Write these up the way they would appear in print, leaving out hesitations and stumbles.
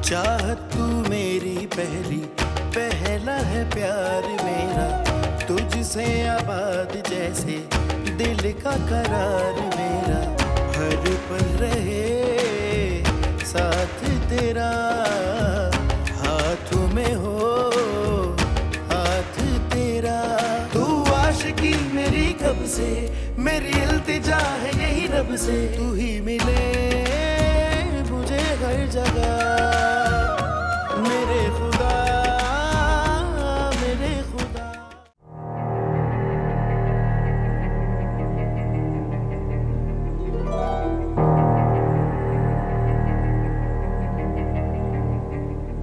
चाहत तू मेरी पहली, पहला है प्यार मेरा, तुझसे आबाद जैसे दिल का करार मेरा, हर पल रहे साथ तेरा, हाथों में हो हाथ तेरा। तू आशिकी मेरी कब से, मेरी इल्तिजा है यही रब से, तू ही मिले मुझे हर जगह, मेरे खुदा मेरे खुदा।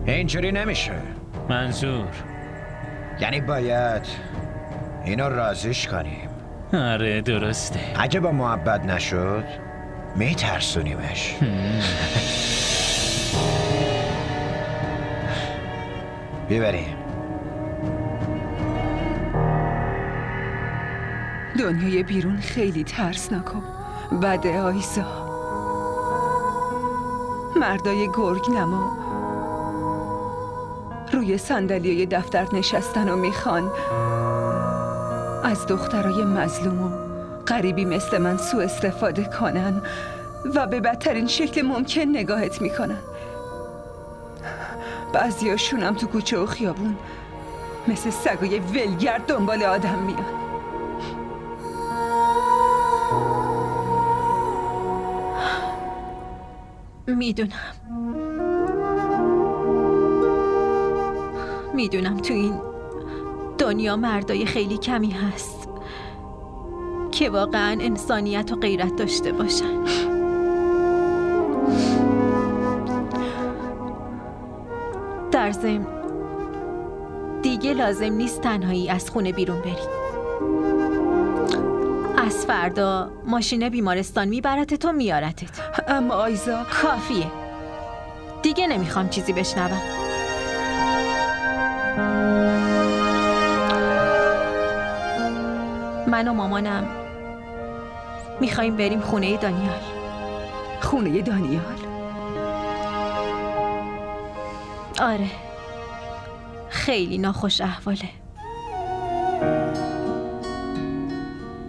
اینجوری نمیشه. منظور یعنی باید اینو راضیش کنیم. آره درسته. اگه با محبت نشد میترسونیمش. بیبریم. دنیای بیرون خیلی ترسناک و بده آیزا. مردای گرگ نما روی صندلی دفتر نشستن و میخوان از دخترای مظلوم و غریبی مثل من سوء استفاده کنن و به بدترین شکل ممکن نگاهت میکنن. بعضیاشونم تو کوچه و خیابون مثل سگای ولگرد دنبال آدم میان. میدونم تو این دنیا مردای خیلی کمی هست که واقعا انسانیت و غیرت داشته باشن. در ضمن دیگه لازم نیست تنهایی از خونه بیرون بری. از فردا ماشین بیمارستان میبرتت و میارتت. اما آیزا کافیه. دیگه نمیخوام چیزی بشنوم. من و مامانم میخواییم بریم خونه دانیال. خونه دانیال؟ آره، خیلی ناخوش احواله.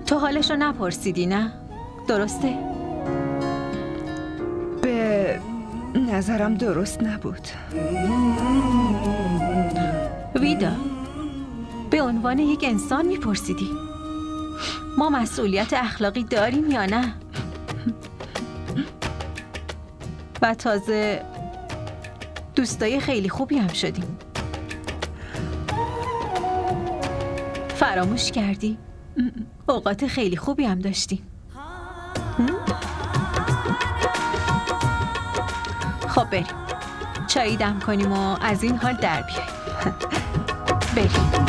تو حالشو نپرسیدی نه؟ درسته؟ به نظرم درست نبود. ویدا، به عنوان یک انسان میپرسیدی ما مسئولیت اخلاقی داریم یا نه؟ و تازه دوستای خیلی خوبی هم شدیم. فراموش کردی؟ اوقات خیلی خوبی هم داشتیم. خب بریم چایی دم کنیم و از این حال در بیاییم. بریم.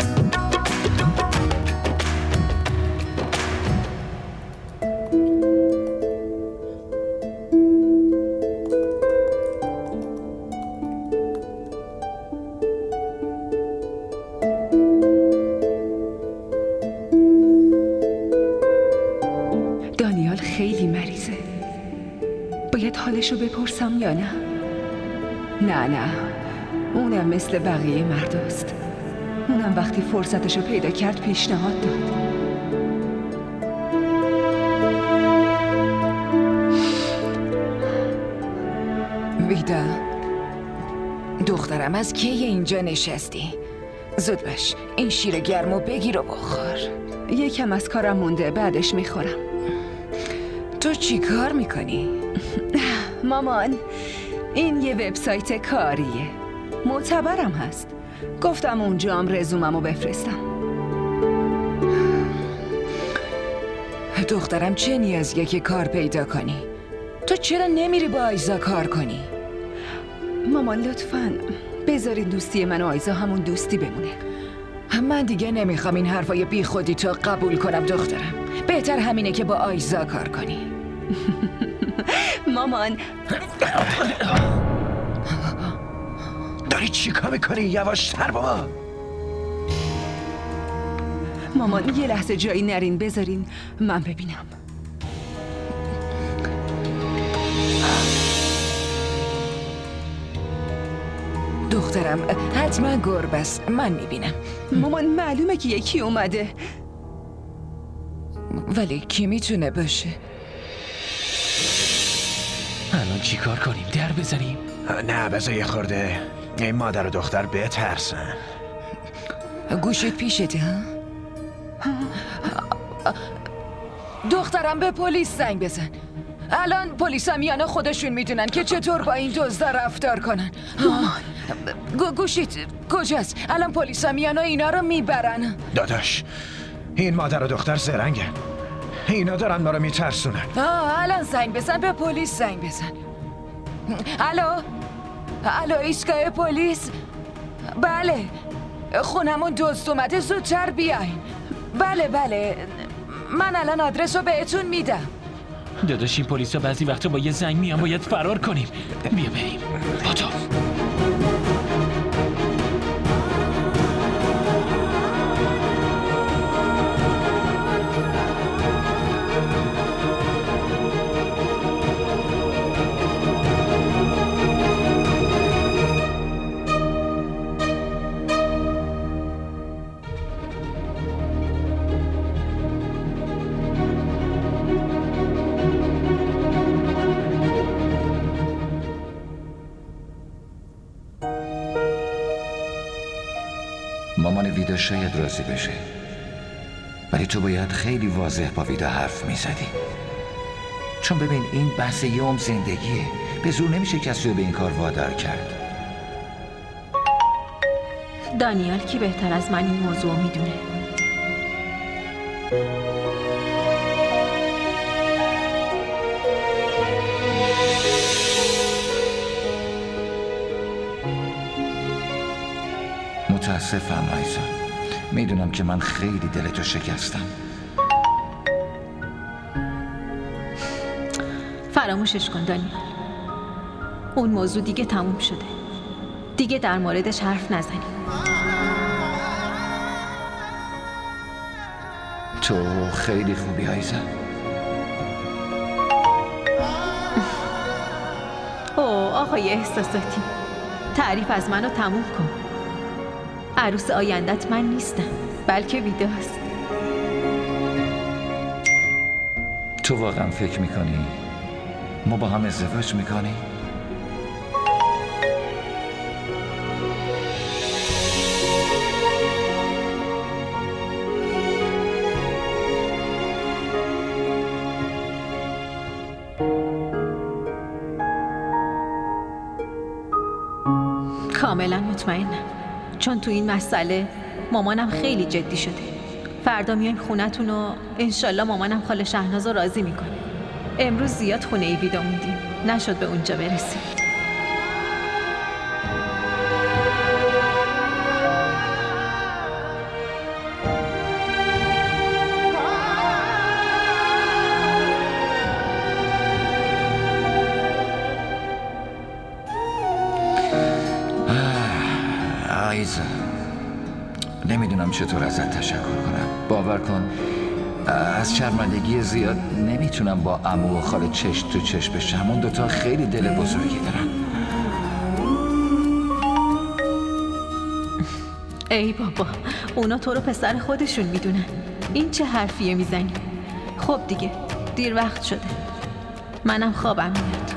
دانیال خیلی مریضه. باید حالشو بپرسم یا نه؟ نه اونم مثل بقیه مرداست. اونم وقتی فرصتشو پیدا کرد پیشنهاد داد. ویدا دخترم، از کی اینجا نشستی؟ زود باش این شیر گرمو بگیر و بخور. یکم از کارم مونده، بعدش میخورم. تو چی کار میکنی؟ مامان، این یه وبسایت کاریه، معتبرم هست. گفتم اونجا هم رزوممو بفرستم. دخترم چه نیازیه که کار پیدا کنی؟ تو چرا نمیری با آیزا کار کنی؟ مامان لطفاً بذارین دوستی من و آیزا همون دوستی بمونه. من دیگه نمیخوام این حرفای بی خودی تو قبول کنم دخترم. بهتر همینه که با آیزا کار کنی. مامان داری چی کار میکنی؟ یواشتر بابا. مامان یه لحظه جایی نرین، بذارین من ببینم. دخترم، حتما گربه است. من میبینم. مامان معلومه که یکی اومده. ولی کی میتونه باشه؟ الان چی کار کنیم؟ در بزنیم؟ نه بذار یه خورده این مادر و دختر بترسن. گوشت پیشته ها؟ دخترم به پلیس زنگ بزن. الان پلیس هم یعنی خودشون میدونن که چطور با این دزدا رفتار کنن. گوشیت کجاست؟ الان پلیس هم یعنی اینا رو میبرن. داداش این مادر و دختر زرنگه، اینا دارن ما رو میترسونن. الان زنگ بزن، به پلیس زنگ بزن. الو ایستگاه پلیس. بله خونمون دزد اومده، زودتر بیاین. بله من الان آدرس رو بهتون میدم. داداش این پلیسا بعضی وقتا با یه زنگ میان، باید فرار کنیم. بیا بریم. با تو. مامان ویدا شاید راضی بشه، ولی تو باید خیلی واضح با ویدا حرف میزدی. چون ببین این بحث یوم زندگیه، به زور نمیشه کسی رو به این کار وادار کرد. دانیال کی بهتر از من این موضوع میدونه؟ متاسفم آیزا، میدونم که من خیلی دلتو شکستم. فراموشش کن دانیال. اون موضوع دیگه تموم شده. دیگه در موردش حرف نزنیم. تو خیلی خوبی آیزا. اوه آقای احساساتی، تعریف از منو تموم کن. عروس آیندت من نیستم، بلکه ویداست. تو واقعا فکر میکنی ما با هم ازدواج میکنیم؟ کاملا مطمئنم، چون تو این مسئله مامانم خیلی جدی شده. فردا میایم خونتون و انشالله مامانم خاله شهناز رو راضی میکنه. امروز زیاد خونه ای ویدا موندیم، نشد به اونجا برسیم. آیزا، نمیدونم چطور ازت تشکر کنم. باور کن از شرمندگی زیاد نمیتونم با عمو و خاله چشم تو چشم بشم. اون دوتا خیلی دل بزرگی دارن. ای بابا، اونا تو رو پسر خودشون میدونن. این چه حرفیه میزنی؟ خب دیگه دیر وقت شده، منم خوابم میاد.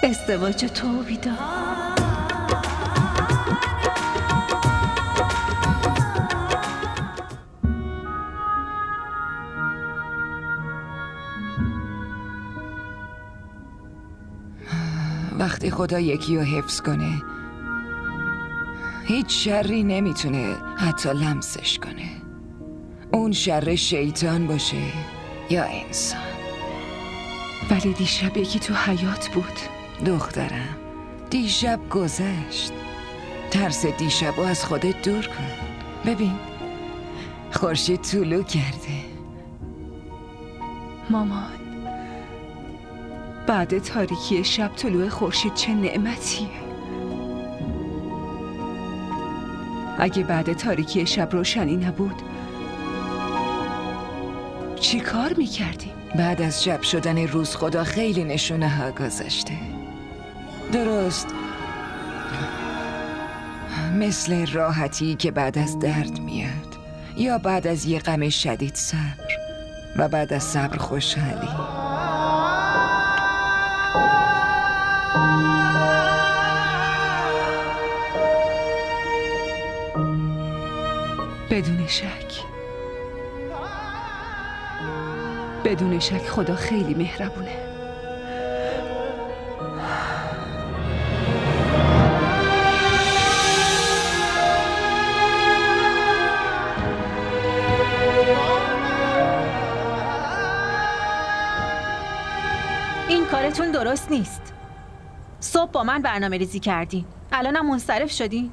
ازدواج تو و ویدا. وقتی خدا یکی رو حفظ کنه هیچ شری نمیتونه حتی لمسش کنه. اون شر شیطان باشه یا انسان. ولی دیشب یکی تو حیات بود. دخترم، دیشب گذشت. ترس دیشب رو از خودت دور کن. ببین، خورشید طلوع کرده. مامان، بعد تاریکی شب طلوع خورشید چه نعمتیه. اگه بعد تاریکی شب روشنی نبود چی کار میکردیم؟ بعد از شب شدن روز خدا خیلی نشونه ها گذاشته. درست مثل راحتی که بعد از درد میاد، یا بعد از یه غم شدید صبر، و بعد از صبر خوشحالی. بدون شک خدا خیلی مهربونه. این کارتون درست نیست. صبح با من برنامه ریزی کردین، الانم منصرف شدین؟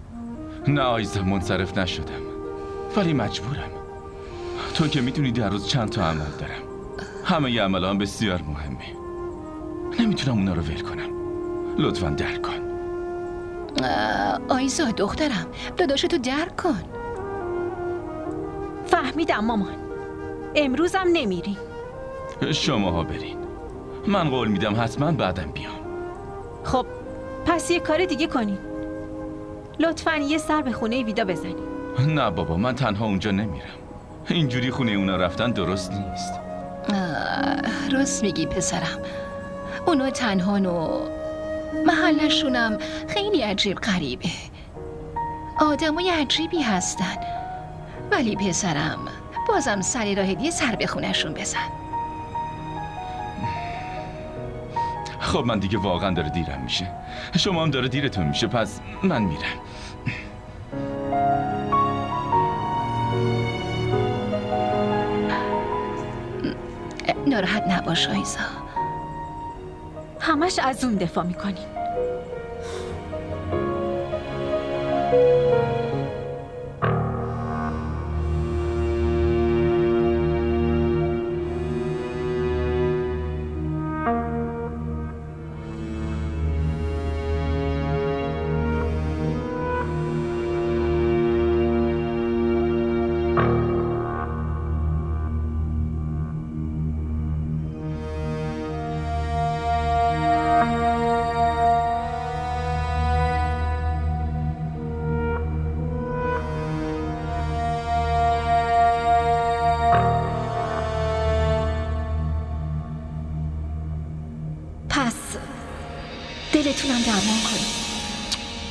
نه آیزم، منصرف نشدم، ولی مجبورم. تو که میدونی در روز چند تا عمل دارم. همه ی عمل هم بسیار مهمه. نمیتونم اونا رو ول کنم. لطفاً درک کن. آیزا دخترم، داداشتو درک کن. فهمیدم مامان. امروزم نمیرین. شماها برین. من قول میدم حتما بعدم بیام. خب پس یه کار دیگه کنین. لطفاً یه سر به خونه ویدا بزنین. نه بابا، من تنها اونجا نمیرم. اینجوری خونه اونا رفتن درست نیست. راست میگی پسرم. اونا تنهان و محلشونم خیلی عجیب غریبه. آدمای عجیبی هستن. ولی پسرم بازم سر راه یه سر به خونهشون بزن. خب من دیگه واقعا داره دیرم میشه. شما هم داره دیرتون میشه، پس من میرم. ناراحت نباش آیزا. همش از اون دفاع میکنین. پس دلتونم درمان کنید.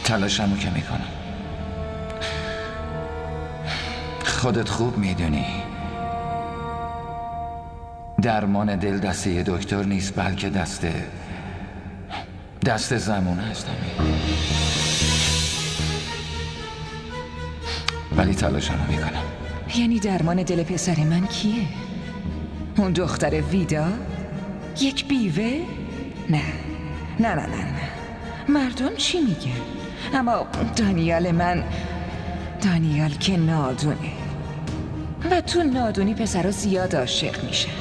تلاشمو که میکنم. خودت خوب میدونی درمان دل دست یه دکتر نیست، بلکه دست زمونه هستم. ولی تلاشمو میکنم. یعنی درمان دل پسر من کیه؟ اون دختر ویدا؟ یک بیوه؟ نه نه نه نه نه. مردم چی میگن؟ اما دانیال که نادونه و تو نادونی پسرها زیاد عاشق میشن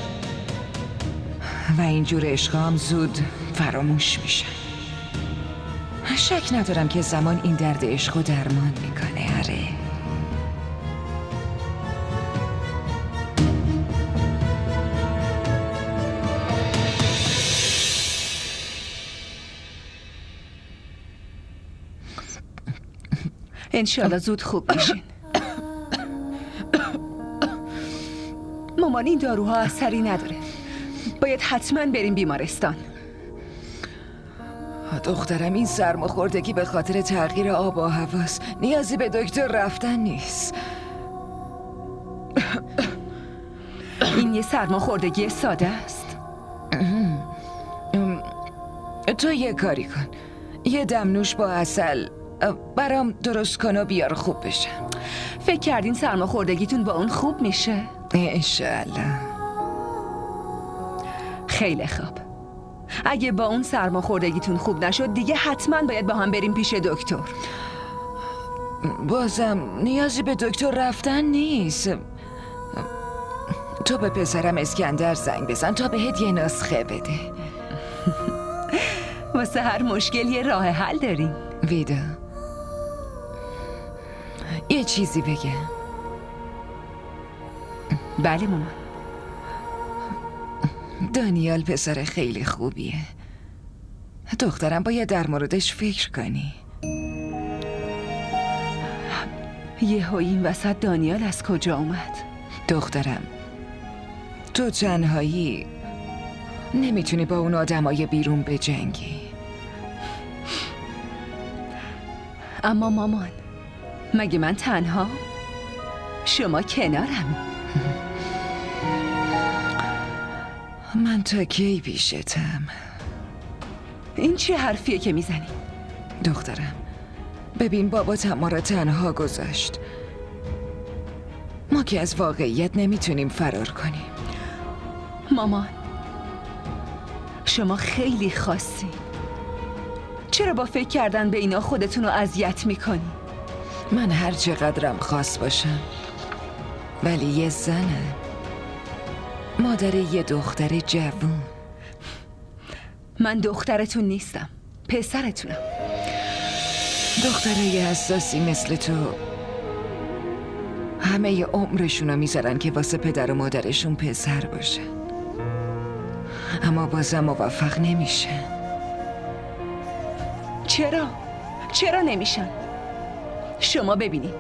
و اینجور عشقام زود فراموش میشن. شک ندارم که زمان این درد عشقو درمان میکنه. آره انشالله زود خوب میشین. مامان این داروها اثری نداره. باید حتما بریم بیمارستان. دخترم این سرماخوردگی به خاطر تغییر آب و هواست. نیازی به دکتر رفتن نیست. این یه سرماخوردگی ساده است. تو یه کاری کن، یه دمنوش با عسل برام درست کن و بیار خوب بشم. فکر کردین سرماخوردگیتون با اون خوب میشه؟ انشالله. خیلی خوب. اگه با اون سرماخوردگیتون خوب نشد دیگه حتما باید با هم بریم پیش دکتر. بازم نیازی به دکتر رفتن نیست. تو به پسرم اسکندر زنگ بزن تا بهت یه نسخه بده. واسه هر مشکل یه راه حل داریم. ویدا، یه چیزی بگم. بله مامان. دانیال پسر خیلی خوبیه. دخترم باید در موردش فکر کنی. یهو این وسط دانیال از کجا اومد؟ دخترم، تو تنهایی نمیتونی با اون آدمای بیرون بجنگی. اما مامان، مگه من تنها؟ شما کنارم. من تا کی پیشتم؟ این چه حرفیه که میزنی؟ دخترم، ببین باباتم ما را تنها گذاشت. ما که از واقعیت نمیتونیم فرار کنیم. مامان، شما خیلی خاصی. چرا با فکر کردن به اینا خودتون رو اذیت میکنی؟ من هر چقدرم خاص باشم ولی یه زنم، مادر یه دختر جوون. من دخترتون نیستم، پسرتونم. دخترای حساسی مثل تو همه عمرشون رو میذارن که واسه پدر و مادرشون پسر باشه، اما بازم موفق نمیشن. چرا نمیشن؟ شما ببینید،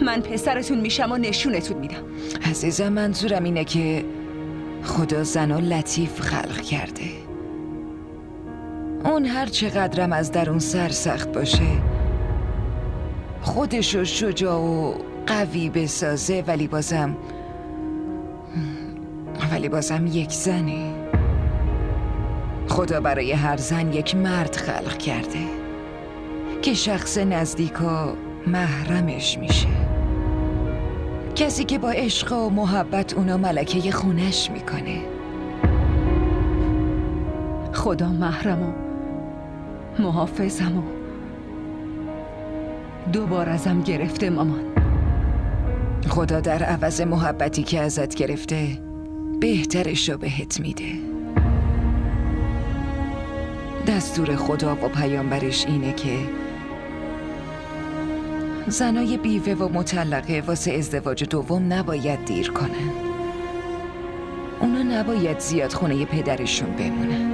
من پسرتون میشم و نشونتون میدم. عزیزم، منظورم اینه که خدا زن و لطیف خلق کرده. اون هر چقدرم از درون سرسخت باشه، خودشو شجاع و قوی بسازه، ولی بازم یک زنه. خدا برای هر زن یک مرد خلق کرده که شخص نزدیک و محرمش میشه، کسی که با عشق و محبت اونا ملکه خونش میکنه. خدا محرم و محافظم و دوبار ازم گرفته مامان. خدا در عوض محبتی که ازت گرفته بهترشو بهت میده. دستور خدا و پیامبرش اینه که زنای بیوه و مطلقه واسه ازدواج دوم نباید دیر کنن. اونا نباید زیاد خونه پدرشون بمونن.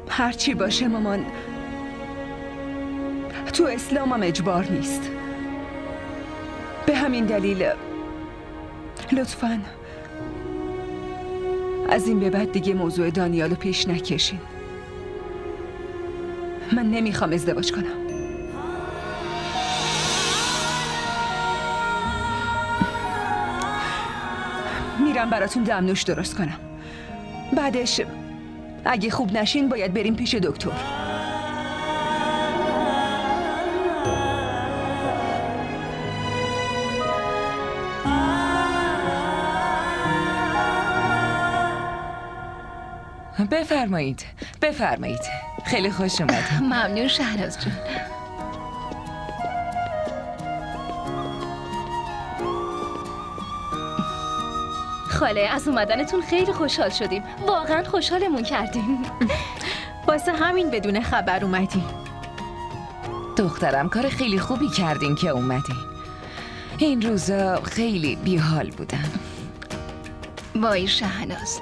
هرچی باشه مامان، تو اسلام هم اجبار نیست. به همین دلیل لطفاً از این به بعد دیگه موضوع دانیالو پیش نکشین. من نمیخوام ازدواج کنم. میرم براتون دمنوش درست کنم. بعدش اگه خوب نشین باید بریم پیش دکتر. بفرمایید. خیلی خوش اومد. ممنون شهناز جون. خاله، از اومدنتون خیلی خوشحال شدیم. واقعا خوشحالمون کردیم. واسه همین بدون خبر اومدیم. دخترم، کار خیلی خوبی کردین که اومدین. این روزا خیلی بیحال بودم. وای شهناز،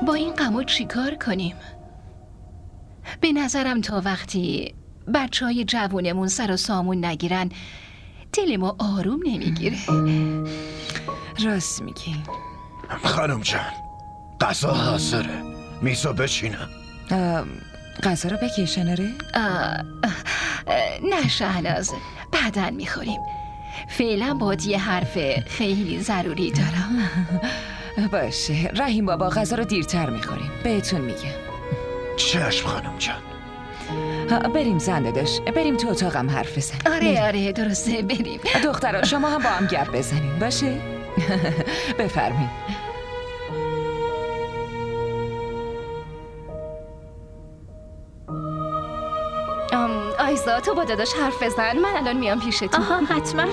با این غمو چی کار کنیم؟ به نظرم تا وقتی بچهای جوونمون سر و سامون نگیرن دل ما آروم نمیگیره. راست میگی. خانم جان، غذا حاضره. میزو بچینم. غذا رو بکشن آره؟ نه شهناز، بعداً میخوریم. فعلا باید یه حرف خیلی ضروری دارم. باشه رحیم بابا، غذا رو دیرتر میخوریم. بهتون میگم. چشم خانم جان. بریم زنده داشت، بریم تو اتاقم حرف بزنیم. آره درسته، بریم. دخترها شما هم با هم گپ بزنیم. باشه؟ بفرمایید. آیزا تو با داداش حرف بزن، من الان میام پیشتون. آها حتما.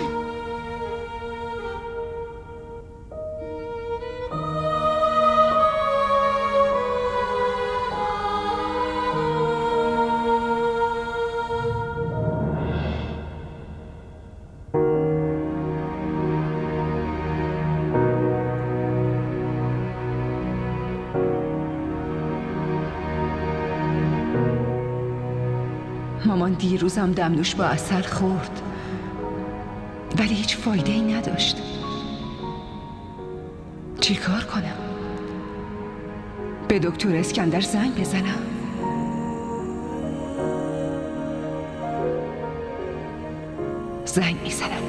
مامان دیروزم دمنوش با عسل خورد ولی هیچ فایده ای نداشت. چی کار کنم؟ به دکتر اسکندر زنگ بزنم؟ زنگ میزنم.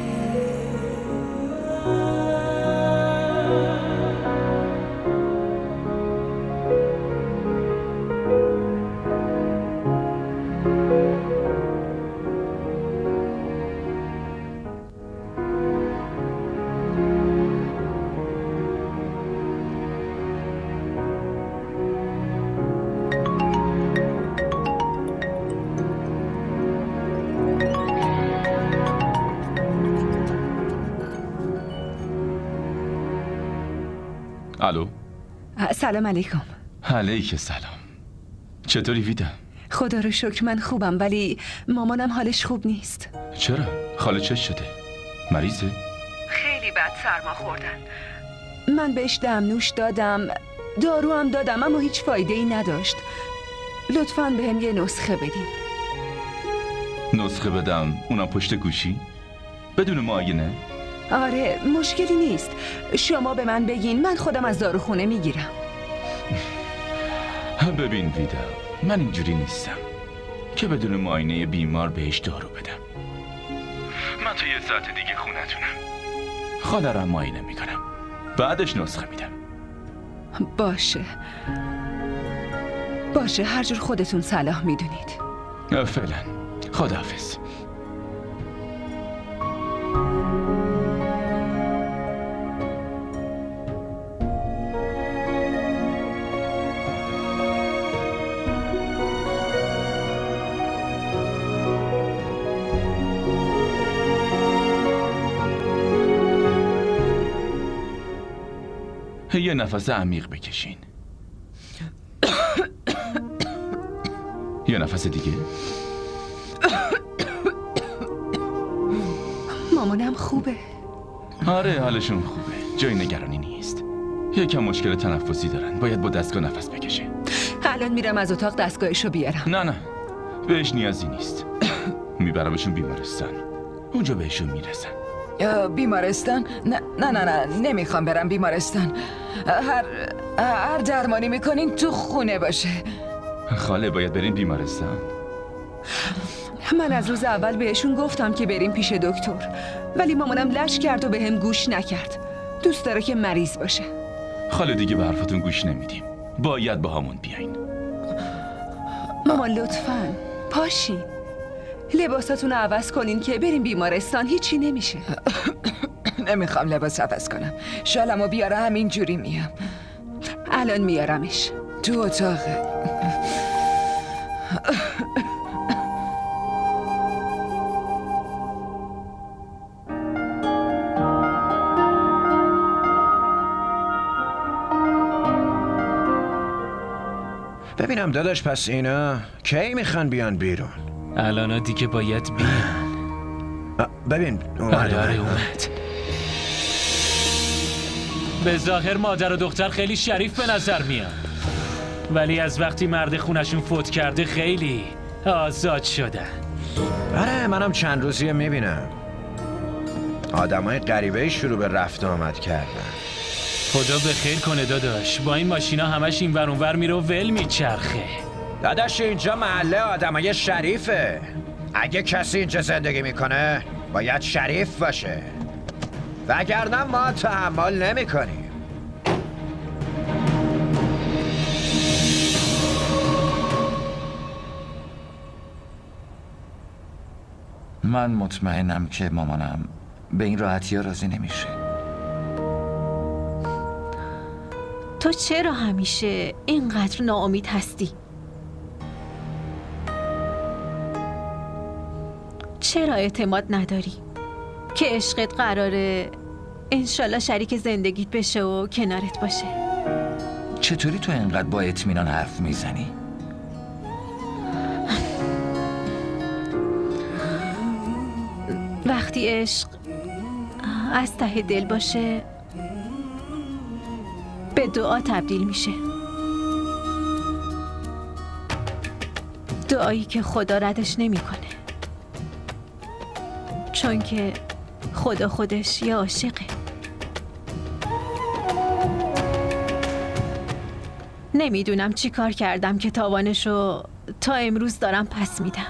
الو. سلام علیکم. علیک سلام. چطوری ویدا؟ خدا رو شکر من خوبم ولی مامانم حالش خوب نیست. چرا؟ خاله چه شده؟ مریضه؟ خیلی بد سرما خوردن. من بهش دمنوش دادم، دارو هم دادم اما هیچ فایده ای نداشت. لطفاً بهم یه نسخه بدین. نسخه بدم؟ اونم پشت گوشی؟ بدون معاینه؟ آره مشکلی نیست. شما به من بگین من خودم از داروخونه میگیرم. ببین ویدا، من اینجوری نیستم که بدون معاینه بیمار بهش دارو بدم. من تا 1 ساعت دیگه خونتونم. خاله‌رم معاینه میکنم، بعدش نسخه میدم. باشه هر جور خودتون صلاح میدونید. فعلا خداحافظ. یه نفس عمیق بکشین. یه نفس دیگه. مامانم خوبه. آره حالشون خوبه، جای نگرانی نیست. یکم مشکل تنفسی دارن، باید با دستگاه نفس بکشه. الان میرم از اتاق دستگاهشو بیارم. نه بهش نیازی نیست. میبرمشون بیمارستان، اونجا بهشون میرسن. بیمارستان؟ نه نمیخوام برم بیمارستان. هر درمانی میکنین تو خونه باشه. خاله باید بریم بیمارستان. من از روز اول بهشون گفتم که بریم پیش دکتر ولی مامانم لش کرد و بهم گوش نکرد. دوست داره که مریض باشه. خاله دیگه به حرفتون گوش نمیدیم، باید با همون بیاین. مامان لطفاً پاشین، لباساتون رو عوض کنین که بریم بیمارستان. هیچی نمیشه. نمیخوام لباس عوض کنم، شالمو بیاره همین جوری میام. الان میارمش تو اتاقه. ببینم داداش پس اینا کی میخوان بیان بیرون؟ الانا دیگه باید بیان. ببین آره اومد. به ظاهر مادر و دختر خیلی شریف به نظر میان ولی از وقتی مرد خونشون فوت کرده خیلی آزاد شدن. آره منم چند روزیه میبینم آدمای غریبه شروع به رفت آمد کردن. خدا به خیر کنه داداش، با این ماشینا همش این ور اون ور میره و ول میچرخه. داداش اینجا محله آدمای شریفه، اگه کسی اینجا زندگی میکنه باید شریف باشه وگرنه ما تحمل نمیکنیم. من مطمئنم که مامانم به این راحتی ها راضی نمیشه. تو چرا همیشه اینقدر ناامید هستی؟ چرا اعتماد نداری که عشقت قراره انشالله شریک زندگیت بشه و کنارت باشه؟ چطوری تو اینقدر با اطمینان حرف میزنی؟ وقتی عشق از ته دل باشه به دعا تبدیل میشه. دعایی که خدا ردش نمیکنه، چون که خدا خودش یه عاشقه. نمیدونم چی کار کردم که تاوانشو تا امروز دارم پس میدم.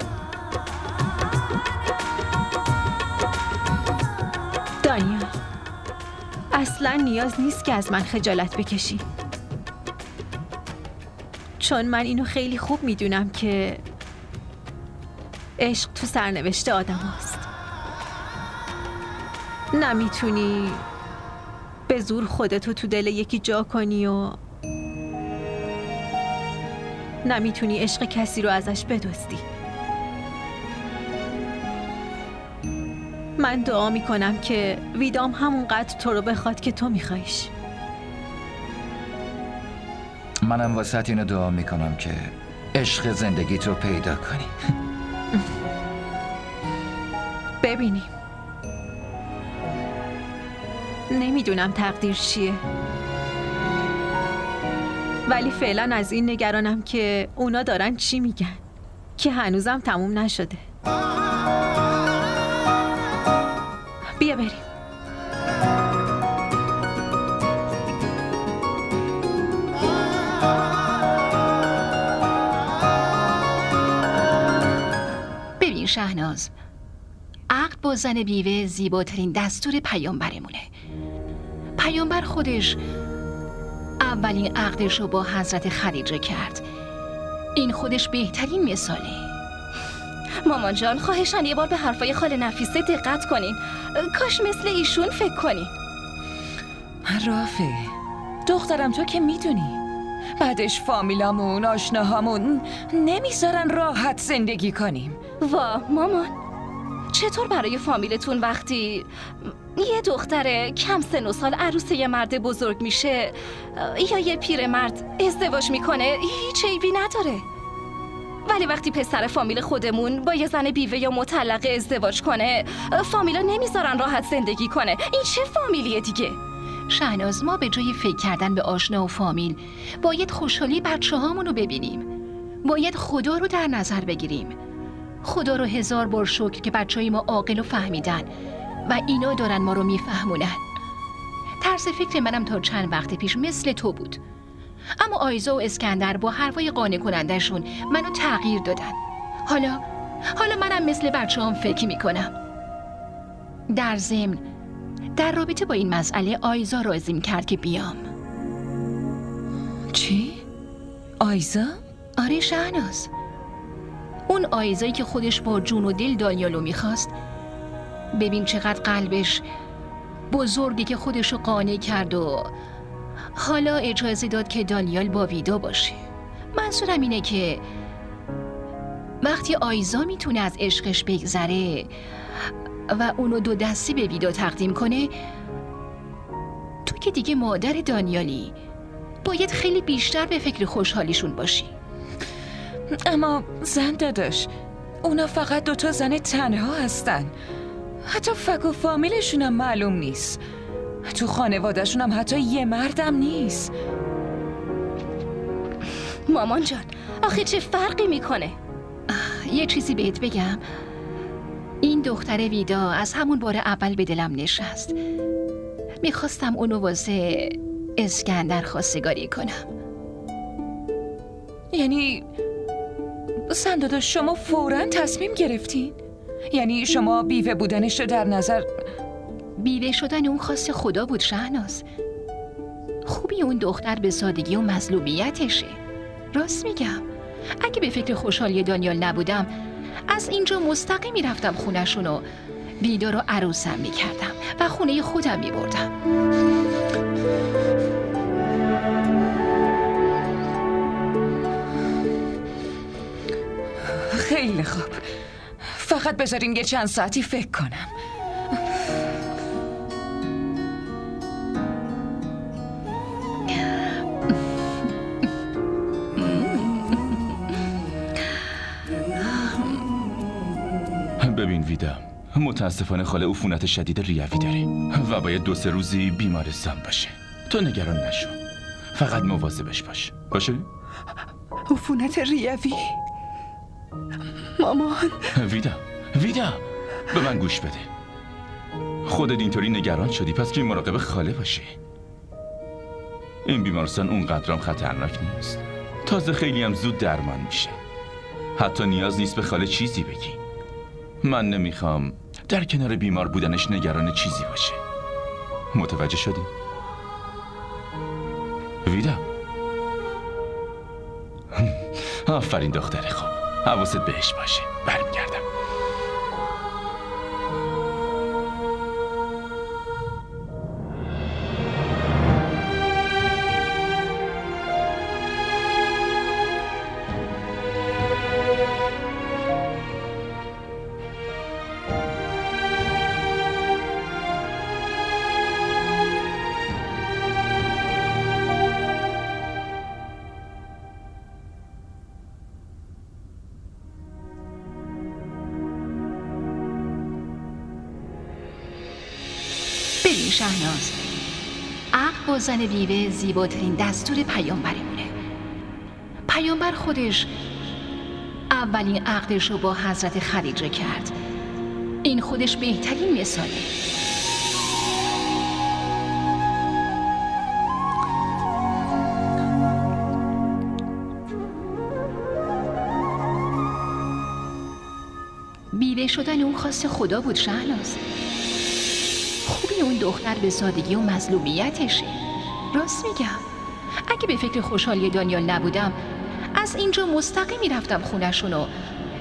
دانیال، اصلا نیاز نیست که از من خجالت بکشی، چون من اینو خیلی خوب میدونم که عشق تو سرنوشت آدم هست. نمیتونی به زور خودتو تو دل یکی جا کنی و نمیتونی عشق کسی رو ازش بدزدی. من دعا میکنم که ویدام همونقدر تو رو بخواد که تو میخوایش. منم واسه اینو دعا میکنم که عشق زندگیت رو پیدا کنی. ببینیم. نمیدونم تقدیر چیه، ولی فعلا از این نگرانم که اونا دارن چی میگن که هنوزم تموم نشده. بیا بریم. ببین شهناز، عقد با زن بیوه زیباترین دستور پیامبرمونه. پیامبر خودش اولین عقدش رو با حضرت خدیجه کرد. این خودش بهترین مثاله. مامان جان، خواهشاً یه بار به حرفای خاله نفیسه دقت کنین. کاش مثل ایشون فکر کنین. رافه دخترم، تو که میدونی بعدش فامیلامون آشناهامون نمیذارن راحت زندگی کنیم. وا مامان، چطور برای فامیلتون وقتی یه دختر کم سن و سال عروس یه مرد بزرگ میشه یا یه پیرمرد ازدواج میکنه هیچ عیبی نداره، ولی وقتی پسر فامیل خودمون با یه زن بیوه یا مطلقه ازدواج کنه فامیلا نمیذارن راحت زندگی کنه؟ این چه فامیلیه دیگه؟ شهناز، ما به جای فکر کردن به آشنا و فامیل باید خوشحالی بچه هامون رو ببینیم. باید خدا رو در نظر بگیریم. خدا رو 1000 بار شکر که بچه های ما عاقل و فهمیدن و اینا دارن ما رو میفهمونن. طرز فکر منم تا چند وقت پیش مثل تو بود، اما آیزا و اسکندر با حرفای قانع کنندشون منو تغییر دادن. حالا منم مثل بچه هم فکر میکنم. در ضمن در رابطه با این مسئله آیزا راضیم کرد که بیام. چی؟ آیزا؟ آره شهناز، اون آیزایی که خودش با جون و دل دانیالو میخواست. ببین چقدر قلبش بزرگی که خودشو قانع کرد و حالا اجازه داد که دانیال با ویدا باشه. منظورم اینه که وقتی آیزا میتونه از عشقش بگذره و اونو 2 دستی به ویدا تقدیم کنه، تو که دیگه مادر دانیالی باید خیلی بیشتر به فکر خوشحالیشون باشی. اما زن داداش، اونا فقط 2 زن تنها هستن. حتی فک و فامیلشون هم معلوم نیست. تو خانوادهشون هم حتی یه مردم نیست. مامان جان، آخه چه فرقی میکنه؟ یه چیزی بهت بگم، این دختر ویدا از همون بار اول به دلم نشست. میخواستم اونو واسه اسکندر خواستگاری کنم. یعنی زن داداش شما فوراً تصمیم گرفتین؟ یعنی شما بیوه بودنش رو در نظر؟ بیوه شدن اون خواست خدا بود شهناز. خوبی اون دختر به سادگی و مظلومیتشه. راست میگم، اگه به فکر خوشحالی دانیال نبودم از اینجا مستقیم میرفتم خونه‌شون و ویدا رو عروسم میکردم و خونه خودم میبردم. خیلی خوب. فقط بذارین یه چند ساعتی فکر کنم. ببین ویدا، متاسفانه خاله عفونت شدید ریوی داره و باید 2-3 روزی بیمارستان باشه. تو نگران نشو، فقط مواظبش باش. باشه؟ عفونت ریوی؟ مامان. ویدا به من گوش بده. خودت اینطوری نگران شدی، پس که مراقب خاله باشی. این بیمارستان اونقدرام خطرناک نیست. تازه خیلی هم زود درمان میشه. حتی نیاز نیست به خاله چیزی بگی. من نمیخوام در کنار بیمار بودنش نگران چیزی باشه. متوجه شدی؟ ویدا. آفرین دختر خوب. حواست بهش باشه. برمیگردم. ببین شهناز، عقد با زن بیوه زیباترین دستور پیامبرمونه. پیامبر خودش اولین عقدش رو با حضرت خدیجه کرد. این خودش بهترین مثاله. بیوه شدن اون خواست خدا بود شهناز. خوبی اون دختر به سادگی و مظلومیتشه. راست میگم، اگه به فکر خوشحالی دانیال نبودم از اینجا مستقیم میرفتم خونه‌شون و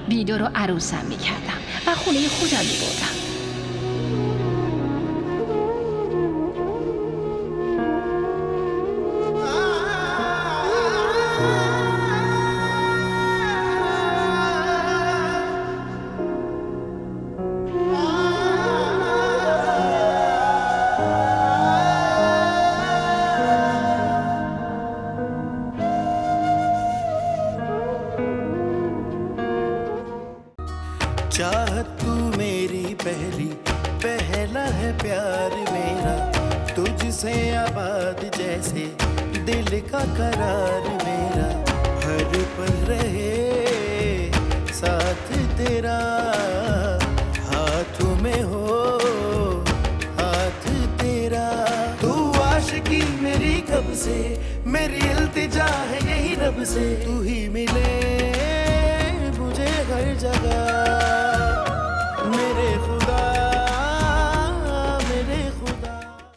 ویدا رو عروسم میکردم و خونه خودم میبردم. चाहत तू मेरी पहला है प्यार मेरा, तुझसे आबाद जैसे दिल का करार मेरा, हर पल रहे साथ तेरा, हाथों में हो हाथ तेरा। तू आशिकी मेरी कब से, मेरी इल्तिजा है यही रब से, तू ही मिले